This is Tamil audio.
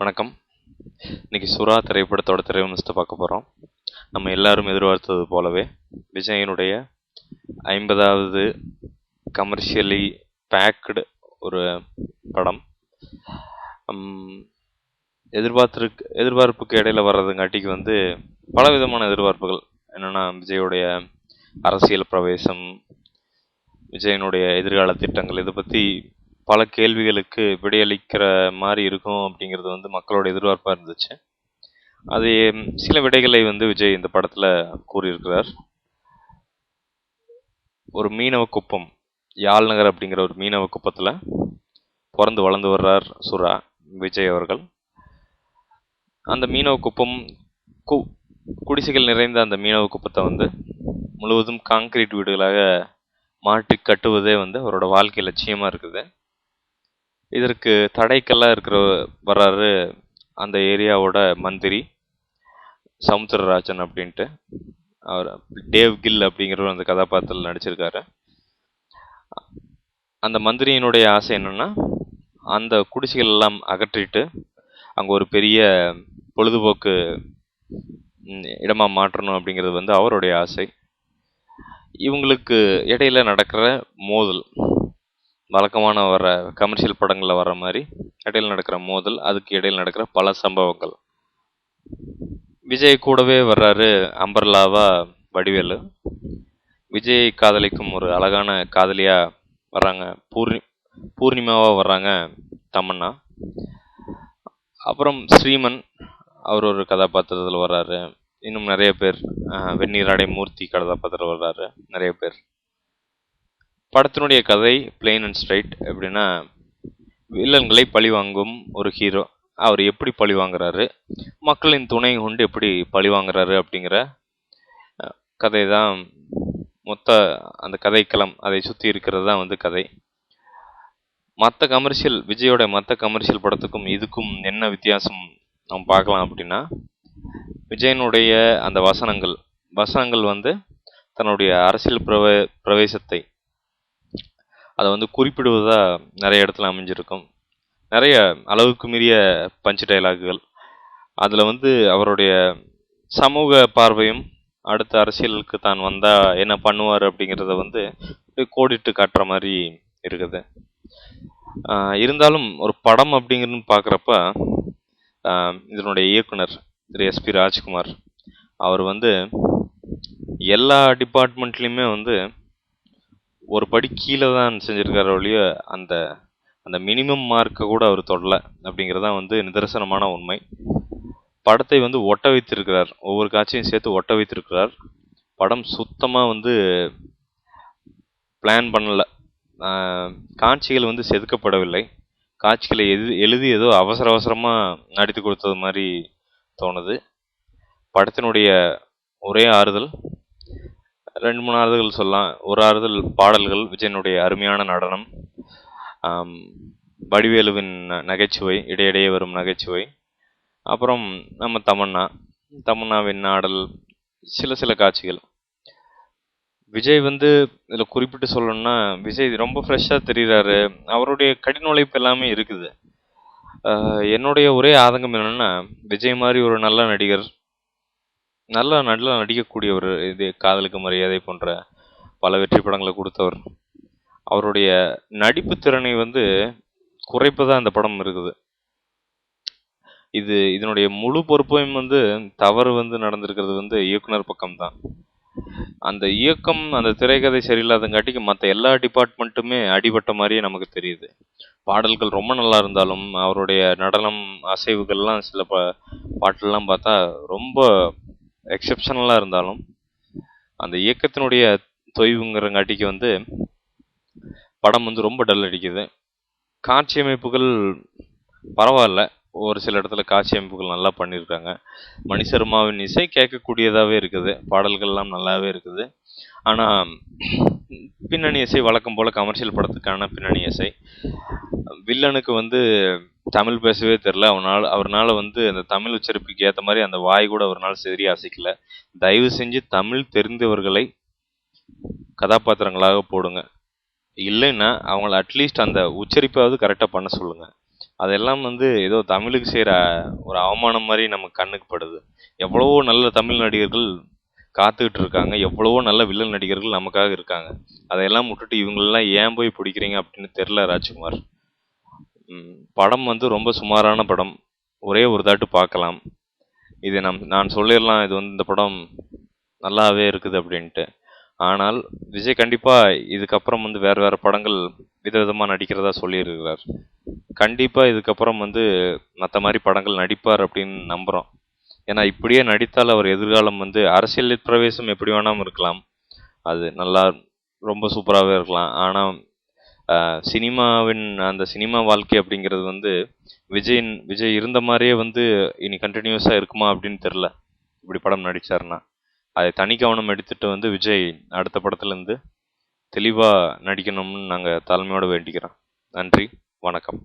வணக்கம். இன்னைக்கு சுறா திரைப்படத்தோட திரைவிமர்சனத்தை பார்க்க போகிறோம். நம்ம எல்லாரும் எதிர்பார்த்தது போலவே விஜயனுடைய 50வது கமர்ஷியலி பேக்டு ஒரு படம். எதிர்பார்ப்புக்கு இடையில வர்றதுங்காட்டிக்கு பல விதமான எதிர்பார்ப்புகள் என்னென்னா, விஜயோடைய அரசியல் பிரவேசம், விஜயனுடைய எதிர்கால திட்டங்கள், இதை பற்றி பல கேள்விகளுக்கு விடையளிக்கிற மாதிரி இருக்கும் அப்படிங்கிறது மக்களோட எதிர்பார்ப்பாக இருந்துச்சு. அது சில விடைகளை விஜய் இந்த படத்தில் கூறியிருக்கிறார். ஒரு மீனவ குப்பம், யாழ் நகர் அப்படிங்கிற ஒரு மீனவ குப்பத்தில் பிறந்து வளர்ந்து வர்றார் சுறா விஜய் அவர்கள். அந்த மீனவ குப்பம் குடிசைகள் நிறைந்த அந்த மீனவ குப்பத்தை முழுவதும் காங்கிரீட் வீடுகளாக மாற்றி கட்டுவதே அவரோட வாழ்க்கை லட்சியமாக இருக்குது. இதற்கு தடைக்கெல்லாம் வர்றாரு அந்த ஏரியாவோட மந்திரி சமுத்திரராஜன் அப்படின்ட்டு. அவர் டேவ் கில் அப்படிங்கிற அந்த கதாபாத்திரத்தில் நடிச்சிருக்காரு. அந்த மந்திரியினுடைய ஆசை என்னன்னா, அந்த குடிசைகள் எல்லாம் அகற்றிட்டு அங்கே ஒரு பெரிய பொழுதுபோக்கு இடமா மாற்றணும் அப்படிங்கிறது அவருடைய ஆசை. இவங்களுக்கு இடையில நடக்கிற மோதல், வழக்கமான வர கமர்ஷியல் படங்களில் வர மாதிரி இடையில் நடக்கிற மோதல், அதுக்கு இடையில் நடக்கிற பல சம்பவங்கள். விஜய் கூடவே வர்றாரு அம்பர்லாவா வடிவேலு. விஜய் காதலிக்கும் ஒரு அழகான காதலியா வர்றாங்க பூர்ணிமாவா வர்றாங்க தமன்னா. அப்புறம் ஸ்ரீமன் அவர் ஒரு கதாபாத்திரத்தில் வர்றாரு. இன்னும் நிறைய பேர், வெந்நீராடை மூர்த்தி கதாபாத்திரத்தில் வர்றாரு நிறைய பேர். படத்தினுடைய கதை பிளெயின் அண்ட் ஸ்ட்ரைட். எப்படின்னா, வில்லன்களை பழி வாங்கும் ஒரு ஹீரோ, அவர் எப்படி பழி வாங்குறாரு, மக்களின் துணை கொண்டு எப்படி பழி வாங்குறாரு அப்படிங்கிற கதை தான் மொத்த அந்த கதைக்களம். அதை சுற்றி இருக்கிறது தான் கதை. மற்ற கமர்ஷியல், விஜயோட மற்ற கமர்ஷியல் படத்துக்கும் இதுக்கும் என்ன வித்தியாசம் நம்ம பார்க்கலாம் அப்படின்னா, விஜயனுடைய அந்த வசனங்கள் தன்னுடைய அரசியல் பிரவேசத்தை அதை குறிப்பிடுவதா நிறைய இடத்துல அமைஞ்சிருக்கும். நிறைய அளவுக்கு மீறிய பஞ்ச் டைலாக்குகள். அதில் அவருடைய சமூக பார்வையும், அடுத்த அரசியலுக்கு தான் வந்தால் என்ன பண்ணுவார் அப்படிங்கிறத கோடிட்டு காட்டுற மாதிரி இருக்குது. இருந்தாலும் ஒரு படம் அப்படிங்கிறது பார்க்குறப்ப இதனுடைய இயக்குனர் திரு எஸ்பி ராஜ்குமார் அவர் எல்லா டிபார்ட்மெண்ட்லேயுமே ஒரு படி கீழே தான் செஞ்சுருக்கார ஒழிய அந்த அந்த மினிமம் மார்க்கை கூட அவர் தொடலை அப்படிங்கிறதான் நிதர்சனமான உண்மை. படத்தை ஒட்ட வைத்திருக்கிறார், ஒவ்வொரு காட்சியும் சேர்த்து ஒட்ட வைத்திருக்கிறார். படம் சுத்தமாக பிளான் பண்ணலை. காட்சிகள் செதுக்கப்படவில்லை. காட்சிகளை எழுதி ஏதோ அவசர அவசரமாக நடித்து கொடுத்தது மாதிரி தோணுது. படத்தினுடைய ஒரே ஆறுதல், 2-3 ஆறுதல் சொல்லலாம். ஒரு ஆறுதல் பாடல்கள், விஜயனுடைய அருமையான நடனம், வடிவேலுவின் நகைச்சுவை, இடையிடையே வரும் நகைச்சுவை, அப்புறம் நம்ம தமன்னாவின் ஆடல், சில காட்சிகள். விஜய் இதில் குறிப்பிட்டு சொல்லணும்னா, விஜய் ரொம்ப ஃப்ரெஷ்ஷாக தெரிகிறாரு. அவருடைய கடின உழைப்பு எல்லாமே இருக்குது. என்னுடைய ஒரே ஆதங்கம் என்னென்னா, விஜய் மாதிரி ஒரு நல்ல நடிகர், நல்லா நடிக்கக்கூடிய ஒரு காதலுக்கு மரியாதை போன்ற பல வெற்றி படங்களை கொடுத்தவர், அவருடைய நடிப்பு திறனை குறைப்பதான் இந்த படம் இருக்குது. இதனுடைய முழு பொறுப்பையும் தவறு நடந்திருக்கிறது இயக்குனர் பக்கம்தான். அந்த இயக்கம், அந்த திரைக்கதை சரியில்லாதங்காட்டிக்கு மற்ற எல்லா டிபார்ட்மெண்ட்டுமே அடிபட்ட மாதிரியே நமக்கு தெரியுது. பாடல்கள் ரொம்ப நல்லா இருந்தாலும், அவருடைய நடனம் அசைவுகள்லாம் சில பாட்டெல்லாம் பார்த்தா ரொம்ப எக்ஸப்ஷனலாக இருந்தாலும், அந்த இயக்கத்தினுடைய தொய்வுங்கிறங்காட்டிக்கு படம் ரொம்ப டல் அடிக்குது. காட்சி அமைப்புகள் பரவாயில்ல, ஒரு சில இடத்துல காட்சி அமைப்புகள் நல்லா பண்ணியிருக்காங்க. மணி சர்மாவின் இசை கேட்கக்கூடியதாகவே இருக்குது, பாடல்கள்லாம் நல்லாவே இருக்குது. ஆனால் பின்னணி இசை வழக்கம் போல் கமர்ஷியல் படத்துக்கான பின்னணி இசை. வில்லனுக்கு தமிழ் பேசவே தெரில. அவரால் அந்த தமிழ் உச்சரிப்புக்கு ஏற்ற மாதிரி அந்த வாய் கூட அவரால் சரியாக அசைக்கல. தயவு செஞ்சு தமிழ் தெரிந்தவர்களை கதாபாத்திரங்களாக போடுங்க, இல்லைன்னா அவங்கள அட்லீஸ்ட் அந்த உச்சரிப்பாவது கரெக்டாக பண்ண சொல்லுங்கள். அதெல்லாம் வந்து ஏதோ தமிழுக்கு செய்கிற ஒரு அவமானம் மாதிரி நமக்கு கண்ணுக்கு படுது. எவ்வளவோ நல்ல தமிழ் நடிகர்கள் காத்துக்கிட்டு இருக்காங்க, எவ்வளவோ நல்ல வில்லன் நடிகர்கள் நமக்காக இருக்காங்க. அதையெல்லாம் விட்டுட்டு இவங்களெல்லாம் ஏன் போய் பிடிக்கிறீங்க அப்படின்னு தெரில ராஜ்குமார். படம் வந்து ரொம்ப சுமாரான படம், ஒரே ஒரு தாட்டு பார்க்கலாம். இது நான் சொல்லிடலாம் இது வந்து இந்த படம் நல்லாவே இருக்குது அப்படின்ட்டு. ஆனால் விஜய் கண்டிப்பாக இதுக்கப்புறம் வந்து வேறு வேறு படங்கள் விதவிதமாக நடிக்கிறதா சொல்லியிருக்கிறார். கண்டிப்பாக இதுக்கப்புறம் வந்து மற்ற மாதிரி படங்கள் நடிப்பார் அப்படின்னு நம்புகிறோம். ஏன்னா இப்படியே நடித்தால் அவர் எதிர்காலம் வந்து அரசியல் பிரவேசம் எப்படி வேணாலும் இருக்கலாம், அது நல்லா ரொம்ப சூப்பராகவே இருக்கலாம். ஆனால் சினிமாவின் அந்த சினிமா வாழ்க்கை அப்படிங்கிறது வந்து விஜய் இருந்த மாதிரியே வந்து இனி கண்டினியூஸாக இருக்குமா அப்படின்னு தெரில. இப்படி படம் நடித்தார்னா அதை தனி கவனம் எடுத்துட்டு வந்து விஜய் அடுத்த படத்துலேருந்து தெளிவாக நடிக்கணும்னு நாங்கள் தாழ்மையோடு வேண்டிக்கிறோம். நன்றி, வணக்கம்.